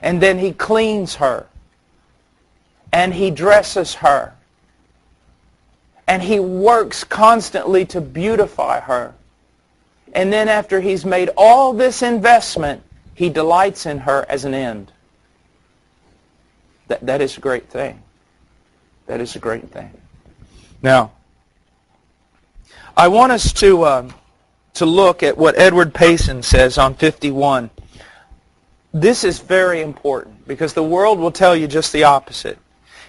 And then He cleans her. And He dresses her. And He works constantly to beautify her. And then after He's made all this investment, He delights in her as an end. That is a great thing. That is a great thing. Now, I want us to look at what Edward Payson says on 51. This is very important because the world will tell you just the opposite.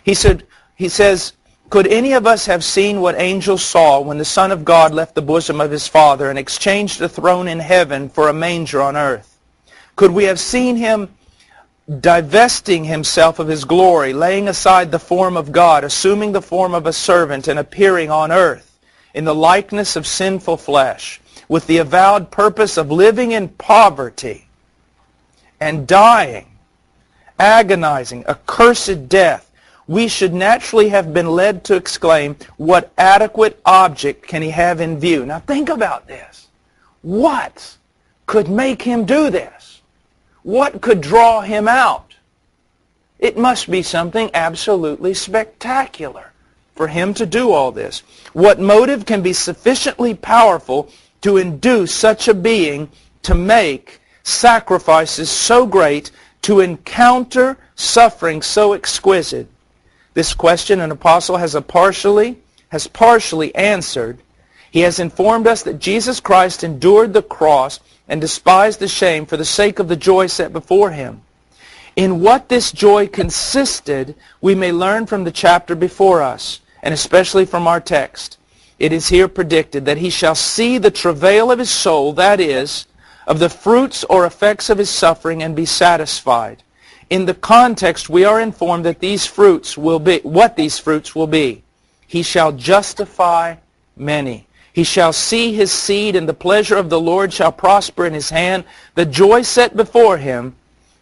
He says, could any of us have seen what angels saw when the Son of God left the bosom of His Father and exchanged a throne in heaven for a manger on earth? Could we have seen Him divesting Himself of His glory, laying aside the form of God, assuming the form of a servant, and appearing on earth in the likeness of sinful flesh, with the avowed purpose of living in poverty and dying, agonizing, accursed death, we should naturally have been led to exclaim, what adequate object can He have in view? Now think about this. What could make Him do this? What could draw Him out? It must be something absolutely spectacular for Him to do all this. What motive can be sufficiently powerful to induce such a being to make sacrifices so great, to encounter suffering so exquisite? This question an apostle has partially answered. He has informed us that Jesus Christ endured the cross and despised the shame for the sake of the joy set before Him. In what this joy consisted, we may learn from the chapter before us, and especially from our text. It is here predicted that He shall see the travail of His soul, that is, of the fruits or effects of His suffering, and be satisfied. In the context, we are informed that these fruits will be, what these fruits will be. He shall justify many. He shall see His seed, and the pleasure of the Lord shall prosper in His hand. The joy set before Him,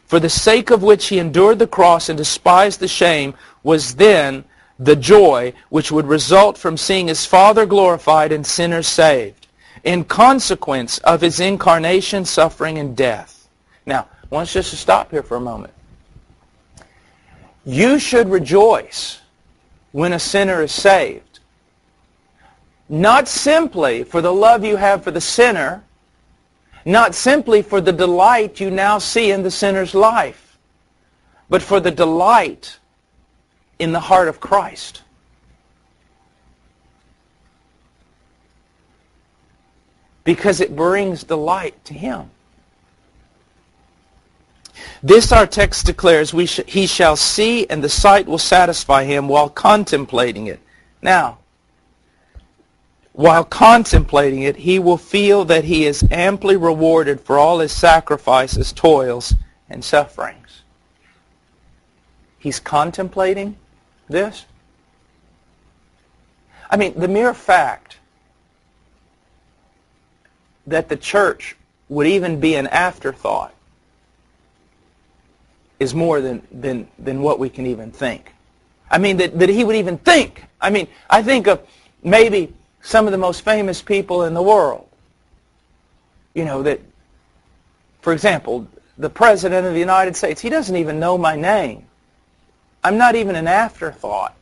for the sake of which He endured the cross and despised the shame, was then the joy which would result from seeing His Father glorified and sinners saved, in consequence of His incarnation, suffering, and death. Now, I want us just to stop here for a moment. You should rejoice when a sinner is saved. Not simply for the love you have for the sinner, not simply for the delight you now see in the sinner's life, but for the delight in the heart of Christ. Because it brings delight to Him. This our text declares, He shall see, and the sight will satisfy him while contemplating it. Now, while contemplating it, he will feel that he is amply rewarded for all his sacrifices, toils, and sufferings. He's contemplating this. I mean, the mere fact that the church would even be an afterthought is more than what we can even think. I mean, that He would even think. I mean, I think of maybe some of the most famous people in the world. You know, that, for example, the President of the United States, he doesn't even know my name. I'm not even an afterthought.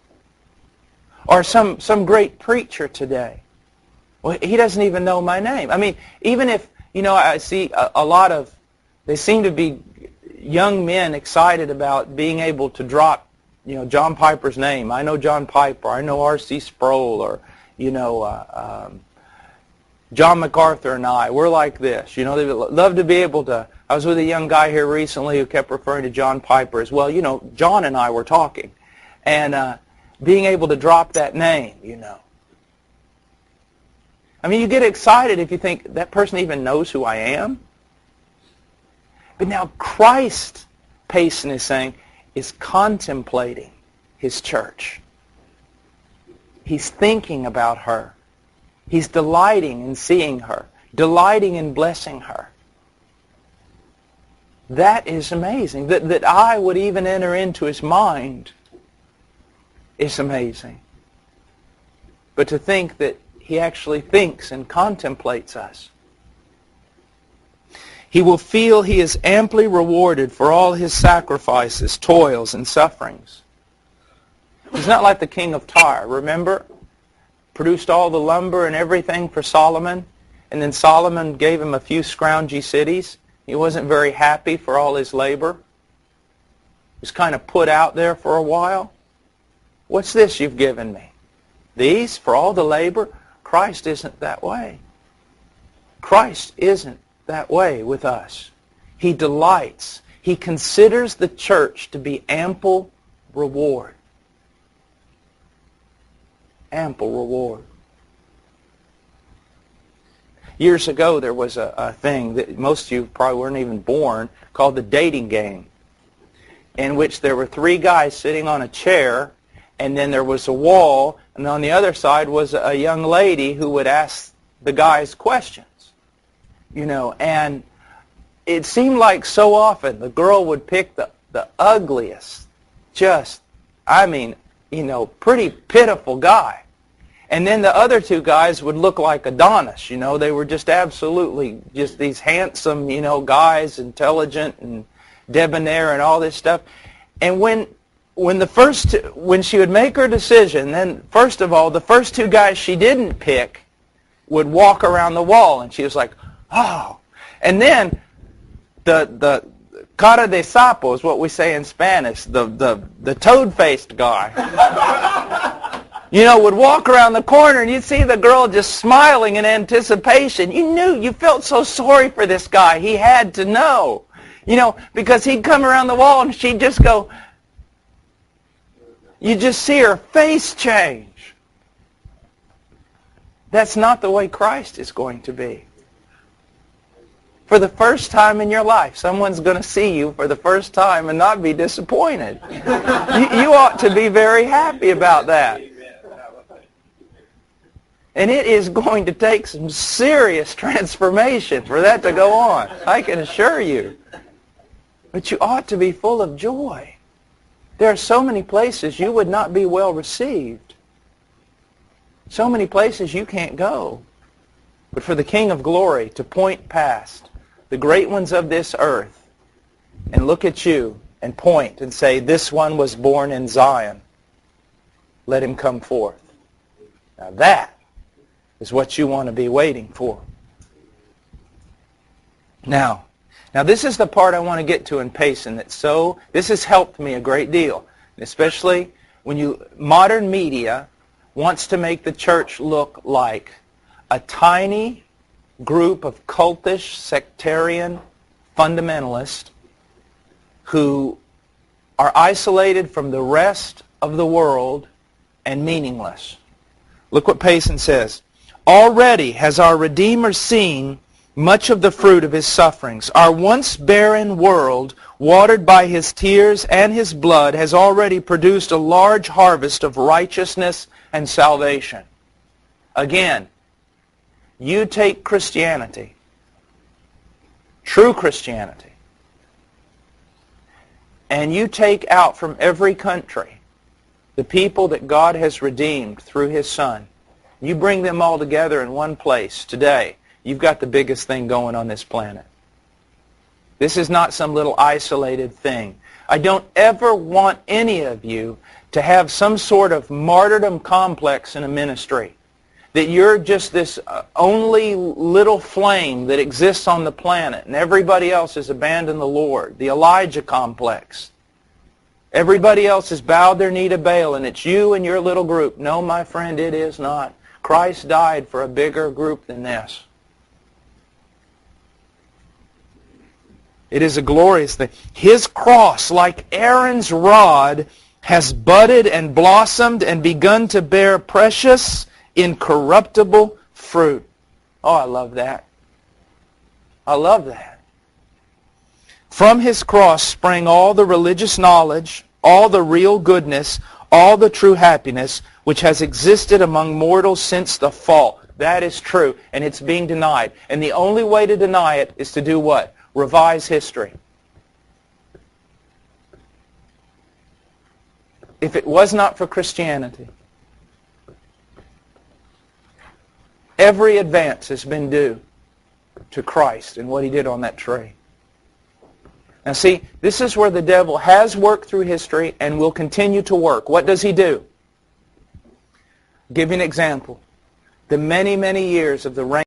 Or some great preacher today. Well, he doesn't even know my name. I mean, even if, you know, I see a lot of, they seem to be young men excited about being able to drop, you know, John Piper's name. I know John Piper. I know R.C. Sproul, or, you know, John MacArthur and I. We're like this. You know, they would love to be able to. I was with a young guy here recently who kept referring to John Piper as well. You know, John and I were talking, and being able to drop that name, you know. I mean, you get excited if you think that person even knows who I am. But now Christ, Payson is saying, is contemplating His church. He's thinking about her. He's delighting in seeing her, delighting in blessing her. That is amazing. That I would even enter into His mind is amazing. But to think that He actually thinks and contemplates us. He will feel he is amply rewarded for all his sacrifices, toils, and sufferings. He's not like the king of Tyre, remember? Produced all the lumber and everything for Solomon, and then Solomon gave him a few scroungy cities. He wasn't very happy for all his labor. He was kind of put out there for a while. What's this you've given me? These for all the labor? Christ isn't that way. Christ isn't that way with us. He delights. He considers the church to be ample reward. Ample reward. Years ago, there was a thing that most of you probably weren't even born called the dating game, in which there were 3 guys sitting on a chair, and then there was a wall, and on the other side was a young lady who would ask the guys questions. And it seemed like so often the girl would pick the ugliest, pretty pitiful guy. And then the other 2 guys would look like Adonis. They were just absolutely just these handsome, guys, intelligent and debonair and all this stuff. And when she would make her decision, then first of all, the first 2 guys she didn't pick would walk around the wall, and she was like, oh. And then the cara de sapo is what we say in Spanish, the toad-faced guy, would walk around the corner, and you'd see the girl just smiling in anticipation. You felt so sorry for this guy. He had to know, because he'd come around the wall, and she'd just go, you just see her face change. That's not the way Christ is going to be. For the first time in your life, someone's going to see you for the first time and not be disappointed. You ought to be very happy about that. And it is going to take some serious transformation for that to go on, I can assure you. But you ought to be full of joy. There are so many places you would not be well received. So many places you can't go. But for the King of Glory to point past the great ones of this earth and look at you and point and say, this one was born in Zion. Let him come forth. Now that is what you want to be waiting for. Now this is the part I want to get to in Payson. This has helped me a great deal, especially when modern media wants to make the church look like a tiny group of cultish, sectarian fundamentalists who are isolated from the rest of the world and meaningless. Look what Payson says. Already has our Redeemer seen much of the fruit of his sufferings. Our once barren world, watered by his tears and his blood, has already produced a large harvest of righteousness and salvation. Again, you take Christianity, true Christianity, and you take out from every country the people that God has redeemed through his Son. You bring them all together in one place today. You've got the biggest thing going on this planet. This is not some little isolated thing. I don't ever want any of you to have some sort of martyrdom complex in a ministry. That you're just this only little flame that exists on the planet and everybody else has abandoned the Lord. The Elijah complex. Everybody else has bowed their knee to Baal and it's you and your little group. No, my friend, it is not. Christ died for a bigger group than this. It is a glorious thing. His cross, like Aaron's rod, has budded and blossomed and begun to bear precious, incorruptible fruit. Oh, I love that. I love that. From his cross sprang all the religious knowledge, all the real goodness, all the true happiness which has existed among mortals since the fall. That is true, and it's being denied. And the only way to deny it is to do what? Revise history. If it was not for Christianity, every advance has been due to Christ and what he did on that tree. Now see, this is where the devil has worked through history and will continue to work. What does he do? I'll give you an example. The many, many years of the reign